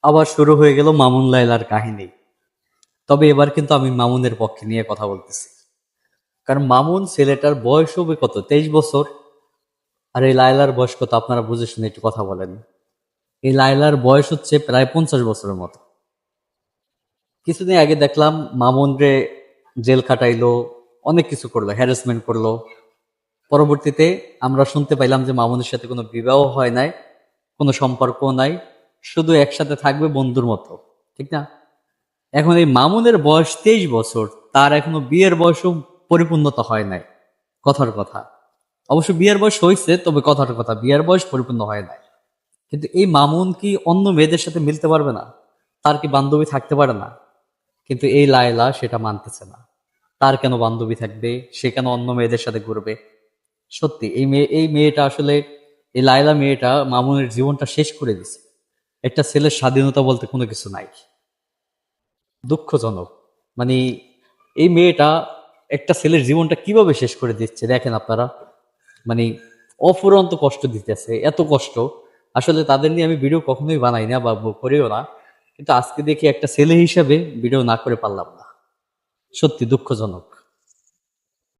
আবার শুরু হয়ে গেল মামুন লায়লার কাহিনী। তবে এবার কিন্তু আমি মামুনের পক্ষে নিয়ে কথা বলতেছি, কারণ মামুন ছেলেটার বয়স হবে কত, 23 বছর। আর এই লায়লার বয়স কত আপনারা বুঝে শুনে একটু কথা বলেন। এই লায়লার বয়স হচ্ছে প্রায় 50 বছরের মতো। কিছুদিন আগে দেখলাম মামুন রে জেল খাটাইলো, অনেক কিছু করলো, হ্যারাসমেন্ট করলো। পরবর্তীতে আমরা শুনতে পাইলাম যে মামুনের সাথে কোনো বিবাহ হয় নাই, কোনো সম্পর্ক নাই, শুধু একসাথে থাকবে বন্ধুর মতো, ঠিক না? এখন এই মামুনের বয়স 23 বছর, তার এখনো বিয়ের বয়সও পরিপূর্ণতা হয় নাই। কথার কথা, অবশ্য বিয়ের বয়স হয়েছে, তবে কথার কথা বিয়ের বয়স পরিপূর্ণ হয় নাই। কিন্তু এই মামুন কি অন্য মেয়েদের সাথে মিলতে পারবে না? তার কি বান্ধবী থাকতে পারে না? কিন্তু এই লায়লা সেটা মানতেছে না। তার কেন বান্ধবী থাকবে? সে কেন অন্য মেয়েদের সাথে ঘুরবে? সত্যি এই মেয়েটা আসলে, এই লায়লা মেয়েটা মামুনের জীবনটা শেষ করে দিছে। একটা ছেলের স্বাধীনতা বলতে কোনো কিছু নাই। দুঃখজনক। মানে এই মেয়েটা একটা ছেলের জীবনটা কিভাবে শেষ করে দিচ্ছে দেখেন আপনারা। মানে অফুরন্ত কষ্ট দিতেছে, এত কষ্ট। আসলে তাদের নিয়ে আমি ভিডিও কখনোই বানাই না বা করিও না, কিন্তু আজকে দেখি একটা ছেলে হিসাবে ভিডিও না করে পারলাম না। সত্যি দুঃখজনক।